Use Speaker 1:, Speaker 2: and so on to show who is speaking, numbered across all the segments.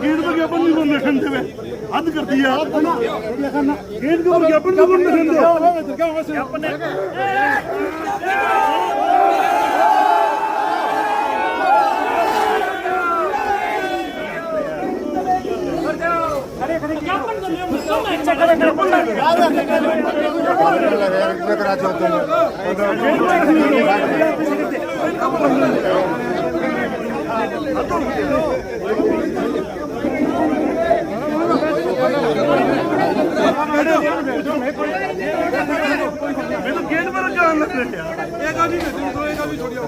Speaker 1: Gate पर ज्ञापन नहीं बोलने खंडे में हद कर दिया। गेट के ऊपर ज्ञापन नहीं बोलने खंडे मैं तो गेट पर जान लग रहा है। एक आदमी दो एक आदमी छोड़िए।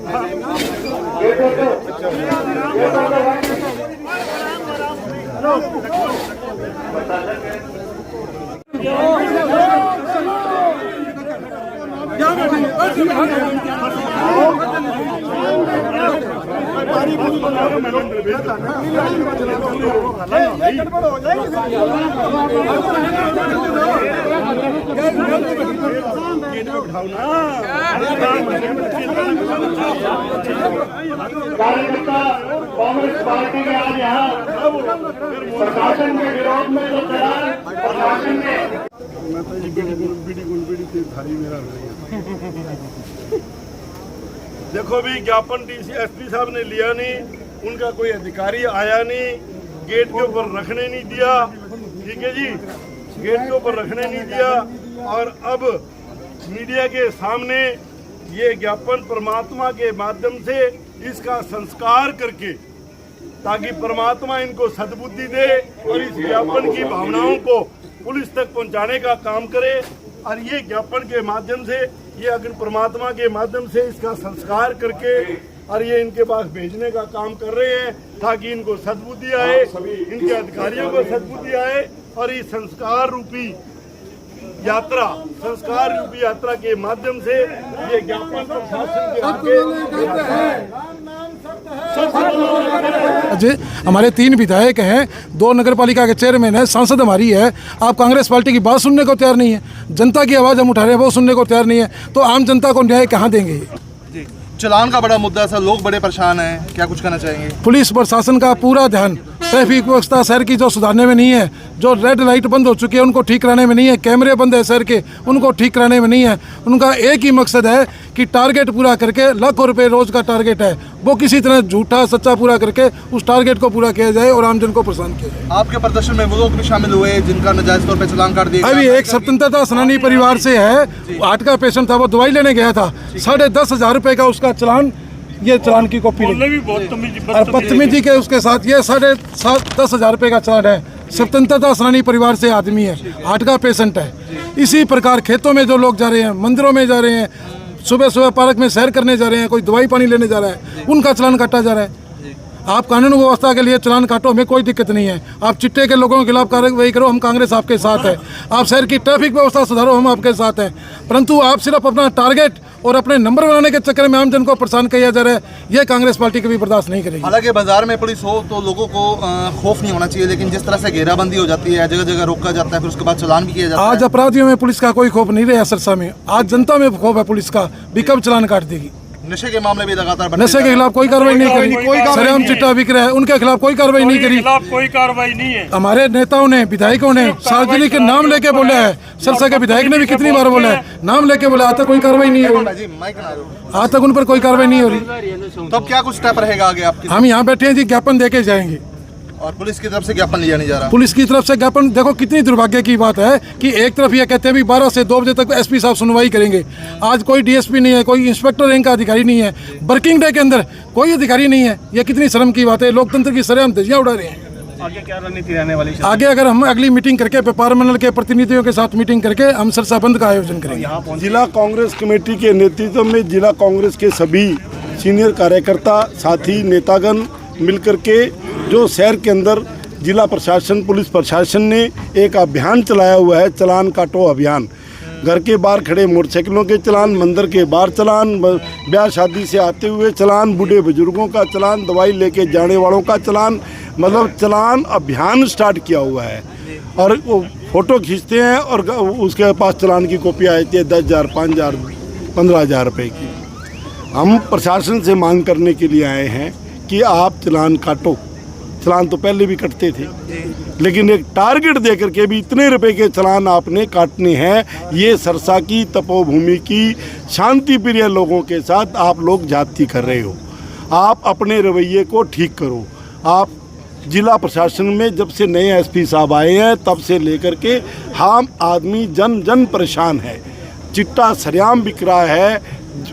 Speaker 2: कार्यकर्ता कांग्रेस पार्टी के आज यहाँ प्रशासन के विरोध में जो चला, प्रशासन ने
Speaker 1: देखो भी ज्ञापन एसपी साहब ने लिया नहीं, उनका कोई अधिकारी आया नहीं, गेट के ऊपर रखने नहीं दिया। ठीक है जी, गेट के ऊपर रखने नहीं दिया। और अब मीडिया के सामने ये ज्ञापन परमात्मा के माध्यम से इसका संस्कार करके, ताकि परमात्मा इनको सद्बुद्धि दे और इस ज्ञापन की भावनाओं को पुलिस तक पहुंचाने का काम करे। और ये ज्ञापन के माध्यम से, ये अगर परमात्मा के माध्यम से इसका संस्कार करके और ये इनके पास भेजने का काम कर रहे हैं, ताकि इनको सद्बुद्धि आए, इनके अधिकारियों को सद्बुद्धि आए और इस संस्कार रूपी यात्रा के माध्यम से ये ज्ञापन प्रशासन के आगे।
Speaker 3: हमारे 3 विधायक हैं, 2 नगर पालिका के चेयरमैन हैं, सांसद हमारी है। आप कांग्रेस पार्टी की बात सुनने को तैयार नहीं है, जनता की आवाज़ हम उठा रहे हैं वो सुनने को तैयार नहीं है, तो आम जनता को न्याय कहाँ देंगे?
Speaker 4: चलान का बड़ा मुद्दा है सर, लोग बड़े परेशान हैं, क्या कुछ करना चाहेंगे?
Speaker 3: पुलिस प्रशासन का पूरा ध्यान ट्रैफिक व्यवस्था शहर की जो सुधारने में नहीं है, जो रेड लाइट बंद हो चुकी है उनको ठीक कराने में नहीं है, कैमरे बंद है शहर के उनको ठीक कराने में नहीं है। उनका एक ही मकसद है कि टारगेट पूरा करके, लाखों रुपए रोज का टारगेट है, वो किसी तरह झूठा सच्चा पूरा करके उस टारगेट को पूरा किया जाए और आमजन को परेशान किया जाए।
Speaker 4: आपके प्रदर्शन में वो लोग भी शामिल हुए जिनका नाजायज तौर पर चलान काट दिया?
Speaker 3: अभी एक स्वतंत्रता सेनानी परिवार से है, हार्ट का पेशेंट था, वो दवाई लेने गया था, 10,500 रुपये का उसका चलान, ये चलान की कॉपी और बदतमीजी के उसके साथ ये 10,500 रुपये का चलान है। स्वतंत्रता सेनानी परिवार से आदमी है, हार्ट का पेशेंट है। इसी प्रकार खेतों में जो लोग जा रहे हैं, मंदिरों में जा रहे हैं, सुबह सुबह पार्क में सैर करने जा रहे हैं, कोई दवाई पानी लेने जा रहा है, उनका चलान काटा जा रहा है। आप कानून व्यवस्था के लिए चलान काटो, हमें कोई दिक्कत नहीं है। आप चिट्टे के लोगों के खिलाफ कार्रवाई करो, हम कांग्रेस आपके साथ है। आप शहर की ट्रैफिक व्यवस्था सुधारो, हम आपके साथ हैं। परंतु आप सिर्फ अपना टारगेट और अपने नंबर बनाने के चक्कर में आमजन को परेशान किया जा रहा है, ये कांग्रेस पार्टी कभी बर्दाश्त नहीं करेगी।
Speaker 4: हालांकि बाजार में पुलिस हो तो लोगों को खौफ नहीं होना चाहिए, लेकिन जिस तरह से घेराबंदी हो जाती है, जगह जगह रोका जाता है, फिर उसके बाद चलान भी किया जाता है।
Speaker 3: आज अपराधियों में पुलिस का कोई खौफ नहीं रहा सिरसा में, आज जनता में खौफ है पुलिस का भी कब चलान काट देगी।
Speaker 4: नशे के मामले भी लगातार
Speaker 3: नशे के खिलाफ कोई कार्रवाई नहीं करी, सरेआम चिट्टा बिक रहा है, उनके खिलाफ कोई कार्रवाई नहीं करी।
Speaker 1: कोई कार्रवाई नहीं है।
Speaker 3: हमारे नेताओं ने, विधायकों ने सार्वजनिक नाम लेके बोला है, सिरसा के विधायक ने भी कितनी बार बोला है, नाम लेके बोला, आज तक कोई कार्रवाई नहीं हो रही, आज तक उन पर कोई कार्रवाई नहीं हो रही।
Speaker 4: तो अब क्या कुछ स्टेप रहेगा आगे आपकी?
Speaker 3: हम यहाँ बैठे हैं जी, ज्ञापन देके जाएंगे।
Speaker 4: और पुलिस की तरफ से ज्ञापन लिया नहीं जा रहा?
Speaker 3: पुलिस की तरफ से ज्ञापन, देखो कितनी दुर्भाग्य की बात है कि एक तरफ ये कहते हैं भी 12 से 2 बजे तक एसपी साहब सुनवाई करेंगे। आज कोई डीएसपी नहीं है, कोई इंस्पेक्टर रैंक का अधिकारी नहीं है, वर्किंग डे के अंदर कोई अधिकारी नहीं है। ये कितनी शर्म की बात है, लोकतंत्र की सरेआम धज्जियां उड़ा रहे हैं।
Speaker 1: आगे क्या रणनीति रहने वाली?
Speaker 3: आगे अगर हम अगली मीटिंग करके व्यापार मंडल के प्रतिनिधियों के साथ मीटिंग करके हम सिरसा बंद का आयोजन करेंगे।
Speaker 1: जिला कांग्रेस कमेटी के नेतृत्व में जिला कांग्रेस के सभी सीनियर कार्यकर्ता, साथी, नेतागण मिलकर के जो शहर के अंदर जिला प्रशासन, पुलिस प्रशासन ने एक अभियान चलाया हुआ है, चलान काटो अभियान। घर के बाहर खड़े मोटरसाइकिलों के चलान, मंदिर के बाहर चलान, ब्याह शादी से आते हुए चलान, बूढ़े बुजुर्गों का चलान, दवाई लेके जाने वालों का चलान, मतलब चलान अभियान स्टार्ट किया हुआ है। और वो फ़ोटो खींचते हैं और उसके पास चालान की कॉपी आ जाती है 10,000, 5,000, 15,000 रुपये की। हम प्रशासन से मांग करने के लिए आए हैं कि आप चालान काटो। चालान तो पहले भी कटते थे, लेकिन एक टारगेट दे करके भी इतने रुपए के चालान आपने काटने हैं। ये सरसा की तपोभूमि की शांति प्रिय लोगों के साथ आप लोग जाति कर रहे हो। आप अपने रवैये को ठीक करो। आप जिला प्रशासन में जब से नए एसपी साहब आए हैं तब से लेकर के हम आदमी जन परेशान है। चिट्टा सरेआम बिक रहा है,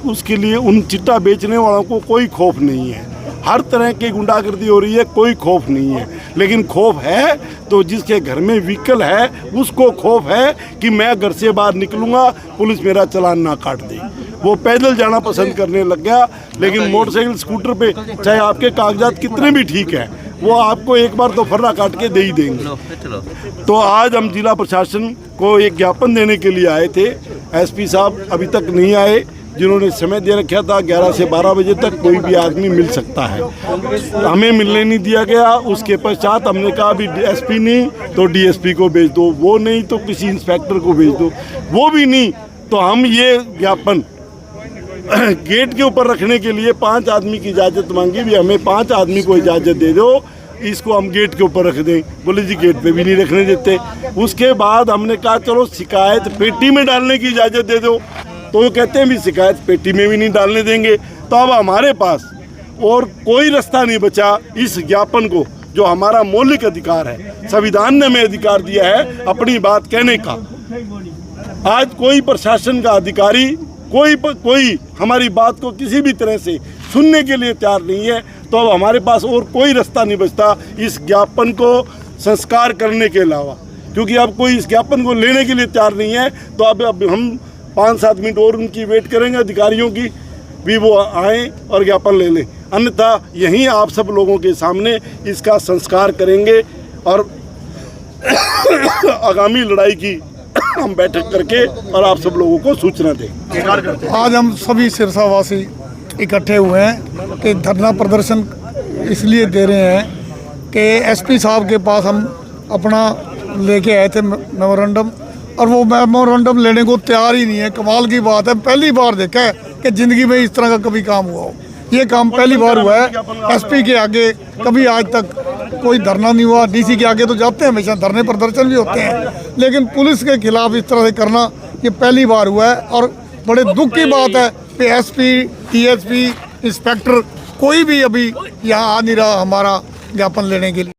Speaker 1: उसके लिए उन चिट्टा बेचने वालों को कोई खौफ नहीं है। हर तरह की गुंडागर्दी हो रही है, कोई खौफ नहीं है। लेकिन खौफ है तो जिसके घर में व्हीकल है उसको खौफ है कि मैं घर से बाहर निकलूंगा पुलिस मेरा चालान ना काट दे। वो पैदल जाना पसंद करने लग गया। लेकिन मोटरसाइकिल स्कूटर पे चाहे आपके कागजात कितने भी ठीक है, वो आपको एक बार तो फर्रा काट के दे ही देंगे। तो आज हम जिला प्रशासन को एक ज्ञापन देने के लिए आए थे। एसपी साहब अभी तक नहीं आए, जिन्होंने समय दे रखा था 11 से 12 बजे तक कोई भी आदमी मिल सकता है, हमें मिलने नहीं दिया गया। उसके पश्चात हमने कहा अभी एसपी नहीं तो डीएसपी को भेज दो, वो नहीं तो किसी इंस्पेक्टर को भेज दो, वो भी नहीं तो हम ये ज्ञापन गेट के ऊपर रखने के लिए 5 आदमी की इजाज़त मांगी। भी हमें 5 आदमी को इजाज़त दे दो, इसको हम गेट के ऊपर रख दें। बोले जी गेट पे भी नहीं रखने देते। उसके बाद हमने कहा चलो शिकायत पेटी में डालने की इजाज़त दे दो, तो वो कहते हैं भी शिकायत पेटी में भी नहीं डालने देंगे। तो अब हमारे पास और कोई रास्ता नहीं बचा इस ज्ञापन को, जो हमारा मौलिक अधिकार है, संविधान ने हमें अधिकार दिया है अपनी बात कहने का। आज कोई प्रशासन का अधिकारी कोई हमारी बात को किसी भी तरह से सुनने के लिए तैयार नहीं है। तो अब हमारे पास और कोई रास्ता नहीं बचता इस ज्ञापन को संस्कार करने के अलावा, क्योंकि अब कोई इस ज्ञापन को लेने के लिए तैयार नहीं है। तो अब हम 5-7 मिनट और उनकी वेट करेंगे, अधिकारियों की भी वो आएँ और ज्ञापन ले लें, अन्यथा यहीं आप सब लोगों के सामने इसका संस्कार करेंगे और आगामी लड़ाई की हम बैठक करके और आप सब लोगों को सूचना दें।
Speaker 3: आज हम सभी सिरसावासी इकट्ठे हुए हैं कि धरना प्रदर्शन इसलिए दे रहे हैं कि एसपी साहब के पास हम अपना लेके आए थे मेमोरेंडम, और वो मेमोरेंडम लेने को तैयार ही नहीं है। कमाल की बात है, पहली बार देखा है कि ज़िंदगी में इस तरह का कभी काम हुआ हो। ये काम पहली बार हुआ है। एसपी के आगे कभी आज तक कोई धरना नहीं हुआ। डीसी के आगे तो जाते हैं, हमेशा धरने प्रदर्शन भी होते हैं, लेकिन पुलिस के खिलाफ इस तरह से करना ये पहली बार हुआ है। और बड़े दुख की बात है कि एसपी, टीएसपी, इंस्पेक्टर कोई भी अभी यहाँ आ नहीं रहा हमारा ज्ञापन लेने के लिए।